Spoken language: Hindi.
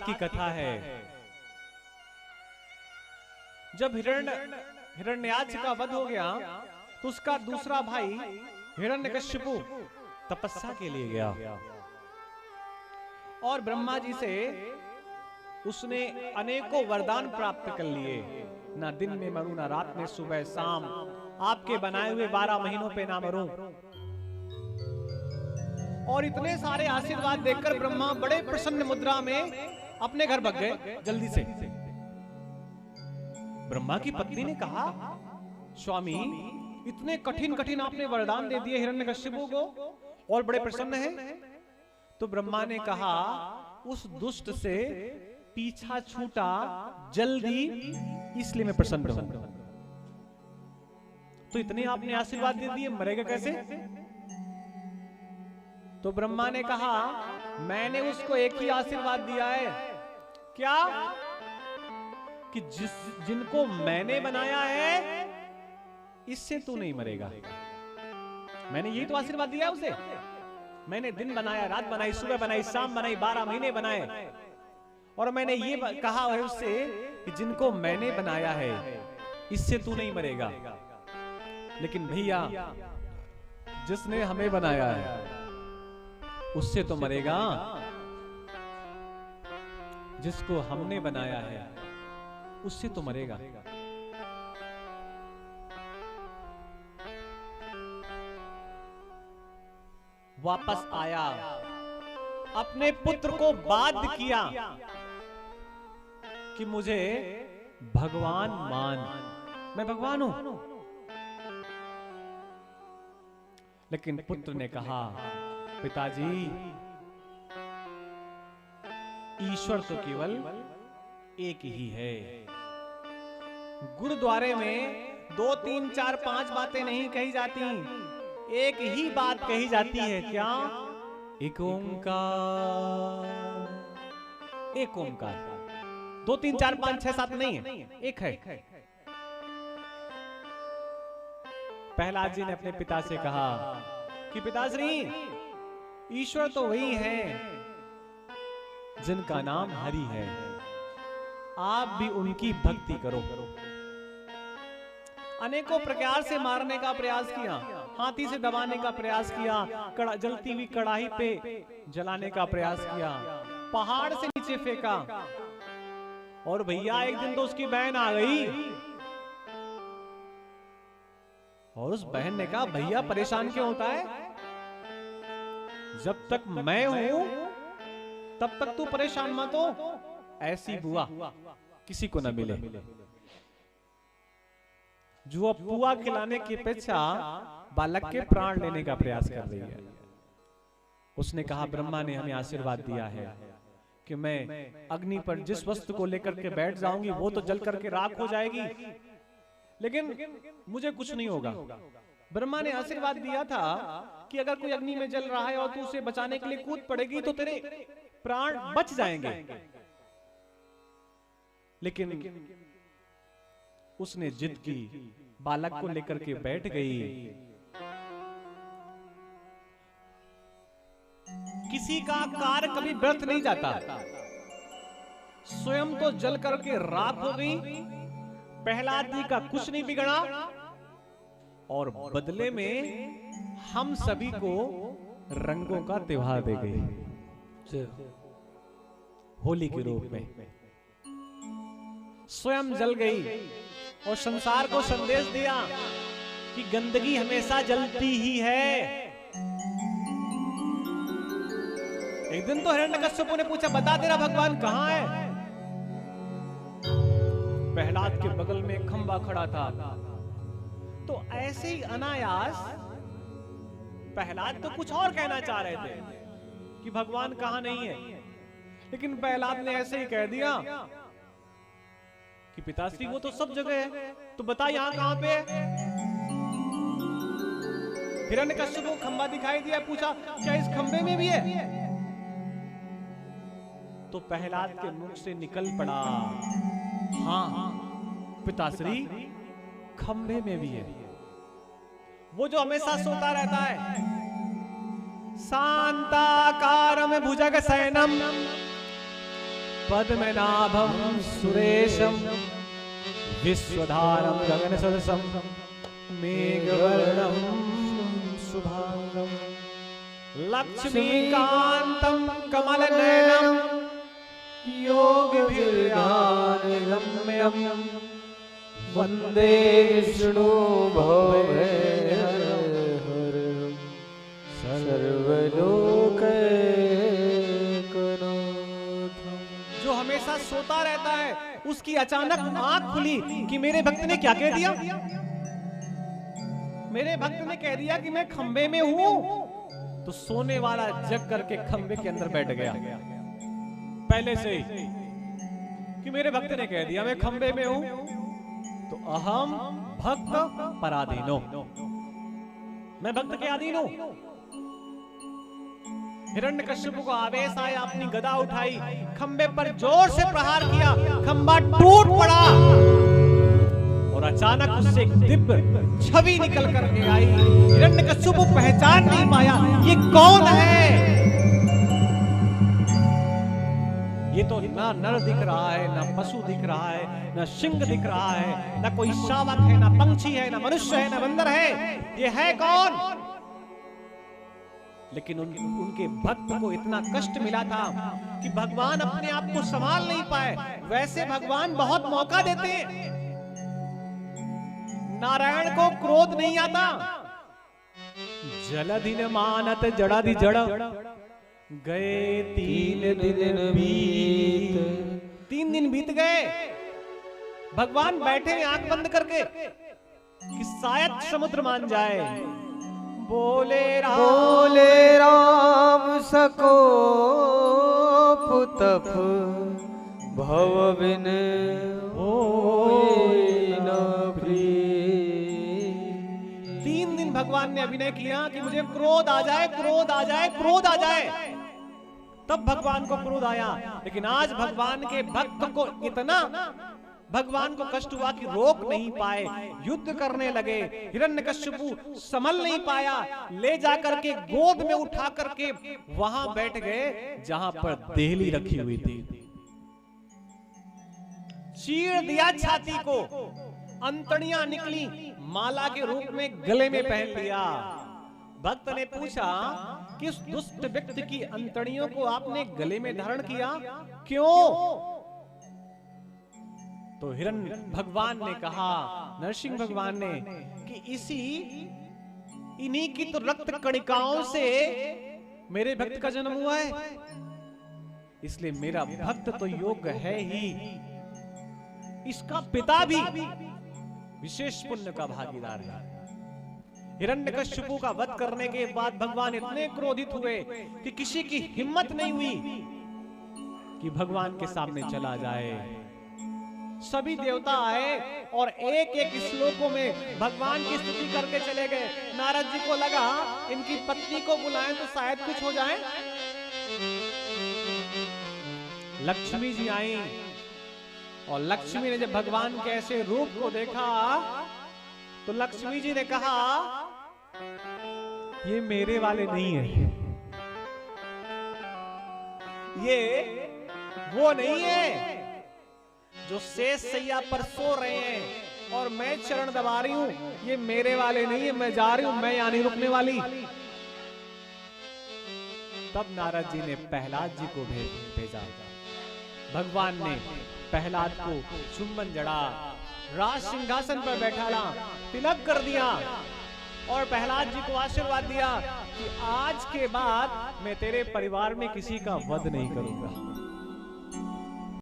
की कथा है। जब हिरण्याक्ष का वध हो गया तो उसका दूसरा भाई हिरण्यकश्यपु तपस्या के लिए गया और ब्रह्मा जी से उसने अनेकों वरदान प्राप्त कर लिए। ना दिन में मरूं, ना रात में, सुबह शाम आपके बनाए हुए 12 महीनों पे ना मरूं। और इतने सारे आशीर्वाद देखकर ब्रह्मा बड़े प्रसन्न मुद्रा में अपने घर भाग गए जल्दी से। ब्रह्मा की पत्नी ने कहा, स्वामी इतने कठिन कठिन आपने वरदान दे दिए हिरण्यकश्यपु को और बड़े प्रसन्न हैं। तो ब्रह्मा ने कहा, उस दुष्ट से पीछा छूटा जल्दी, इसलिए मैं प्रसन्न हूं। तो इतने आपने आशीर्वाद दे दिए, मरेगा कैसे? तो ब्रह्मा ने कहा, मैंने उसको एक ही आशीर्वाद दिया है। क्या? कि जिनको मैंने बनाया है इससे तू नहीं मरेगा। मैंने यही तो आशीर्वाद दिया है उसे। मैंने दिन बनाया, रात बनाई, सुबह बनाई, शाम बनाई, 12 महीने बनाए और मैंने ये कहा है उससे कि जिनको मैंने बनाया है इससे तू नहीं मरेगा। लेकिन भैया जिसने हमें बनाया है उससे तो मरेगा। जिसको हमने बनाया है उससे तो मरेगा। वापस आया, अपने पुत्र को बाध्य किया कि मुझे भगवान मान, मैं भगवान हूं। लेकिन पुत्र ने कहा, पिताजी ईश्वर तो केवल एक ही है। गुरुद्वारे में 2, 3, 4, 5 बातें नहीं कही जाती, एक ही बात कही जाती है। क्या? एक ओंकार। एक ओंकार। 2, 3, 4, 5, 6, 7 नहीं है, एक है। प्रहलाद जी ने अपने पिता से कहा कि पिताश्री ईश्वर तो वही है जिनका नाम हरि है, आप भी उनकी भक्ति करो। अनेकों प्रकार से मारने का प्रयास किया, हाथी से दबाने का प्रयास किया, जलती हुई कड़ाही पे जलाने का प्रयास किया, पहाड़ से नीचे फेंका। और भैया एक दिन तो उसकी बहन आ गई और उस बहन ने कहा, भैया परेशान क्यों होता है? जब तक मैं हूं तब तक तू परेशान मत हो। ऐसी बुआ किसी को न मिले जो पुआ खिलाने की अपेक्षा बालक के प्राण लेने का प्रयास कर रही है। उसने कहा, ब्रह्मा ने हमें आशीर्वाद दिया है कि मैं अग्नि पर जिस वस्तु को लेकर के बैठ जाऊंगी वो तो जल करके राख हो जाएगी, लेकिन मुझे कुछ नहीं होगा। ब्रह्मा ने आशीर्वाद दिया था कि अगर कोई अग्नि में जल रहा है और तू उसे बचाने के लिए कूद पड़ेगी तो तेरे प्राण बच जाएंगे। लेकिन उसने जिद की, बालक को लेकर के बैठ गई। किसी का कार्य कभी व्यर्थ नहीं जाता। स्वयं तो जल करके राख हो गई, प्रहलाद जी का कुछ नहीं बिगड़ा और बदले में हम सभी को रंगों का त्योहार दे गई। होली के रूप में स्वयं जल गई और संसार को संदेश दिया कि गंदगी हमेशा जलती ही है। एक दिन तो हिरण्यकश्यप ने पूछा, बता तेरा भगवान कहां है? प्रहलाद के बगल में खंबा खड़ा था। तो ऐसे ही अनायास प्रहलाद तो कुछ और कहना चाह रहे थे कि भगवान कहां नहीं है, लेकिन प्रहलाद ने ऐसे ही कह दिया कि पिताश्री वो तो सब जगह है, तो बता यहां कहां पे है? हिरण्यकश्यप को खंबा दिखाई दिया, पूछा क्या इस खंबे में भी है? तो प्रहलाद के मुख से निकल पड़ा, हाँ पिताश्री खंबे में भी है। वो जो हमेशा सोता रहता है, शांताकारं भुजग शयनम पद्मनाभं सुरेशं विश्वधारं गगनसदृशं मेघवर्णं शुभांगं लक्ष्मीकान्तं कमलनयनं योगविद्यानिगम्यं वन्दे विष्णु भवभयहरं सर्वलोकैकनाथं। जो हमेशा सोता रहता है, उसकी अचानक आंख खुली कि मेरे भक्त ने क्या कह दिया। मेरे भक्त ने कह दिया कि मैं खंबे में हूं, तो सोने वाला जग करके खंबे के अंदर बैठ गया पहले से ही कि मेरे भक्त ने कह दिया मैं खंबे में हूं, तो अहम भक्त पराधीनो, मैं भक्त के अधीन हूं। हिरण्यकश्यप को आवेश आया, अपनी गदा उठाई, खंबे पर जोर से प्रहार किया, खंबा टूट पड़ा और अचानक उससे एक दिव्य छवि निकल करके आई। हिरण्यकश्यप पहचान नहीं पाया ये कौन है। ये तो ना नर दिख रहा है, ना पशु दिख रहा है, ना सिंह दिख रहा है, ना कोई शावक है, ना पंछी है, ना मनुष्य है, ना बंदर है। ये है कौन? लेकिन उनके भक्त को इतना कष्ट मिला था कि भगवान अपने आप को संभाल नहीं पाए। वैसे भगवान बहुत मौका देते हैं, नारायण को क्रोध नहीं आता। जलधि न मानत जड़ाधि जड़, गए 3 दिन बीत। 3 दिन बीत गए, भगवान बैठे आंख बंद करके कि शायद समुद्र मान जाए। बोले राम सको पुतप, भव बिन होय न प्रीत। 3 दिन भगवान ने अभिनय किया कि मुझे क्रोध आ जाए, क्रोध आ जाए, क्रोध आ जाए। तब भगवान को क्रोध आया। लेकिन आज भगवान के भक्त को इतना भगवान को कष्ट हुआ कि रोक नहीं पाए, युद्ध करने लगे। हिरण्यकश्यपु संभल नहीं पाया, ले जाकर के गोद में उठा करके वहां बैठ गए जहां पर देहली रखी हुई थी। चीर दिया छाती को, अंतड़ियां निकली, माला के रूप में गले में पहन लिया। भक्त ने पूछा कि उस दुष्ट व्यक्ति की अंतड़ियों को आपने गले में धारण किया, क्यों? तो हिरण्य भगवान ने कहा, नरसिंह भगवान ने, कि इन्हीं की तो रक्त कणिकाओं से मेरे भक्त का जन्म हुआ है, इसलिए मेरा भक्त तो योग्य है ही। इसका पिता भी विशेष पुण्य का भागीदार है। हिरण्यकश्यपु का वध करने के बाद भगवान इतने क्रोधित हुए कि किसी की हिम्मत नहीं हुई कि भगवान के सामने चला जाए। सभी देवता आए और एक एक श्लोकों में भगवान की स्तुति करके चले गए। नारद जी को लगा इनकी पत्नी को बुलाएं तो शायद कुछ हो जाए। लक्ष्मी जी आई और लक्ष्मी ने जब भगवान के ऐसे रूप को देखा तो लक्ष्मी जी ने कहा ये मेरे वाले नहीं है, ये वो नहीं है जो शेष सैया पर सो रहे हैं और मैं चरण दबा रही हूं। ये मेरे वाले नहीं है, मैं जा रही हूं, मैं यहां नहीं रुकने वाली। तब नारद जी ने प्रहलाद जी को भेजा। भगवान ने प्रहलाद को चुंबन जड़ा, राज सिंहासन पर बैठाला, तिलक कर दिया और प्रहलाद जी को आशीर्वाद दिया कि आज के बाद मैं तेरे परिवार में किसी का वध नहीं करूंगा।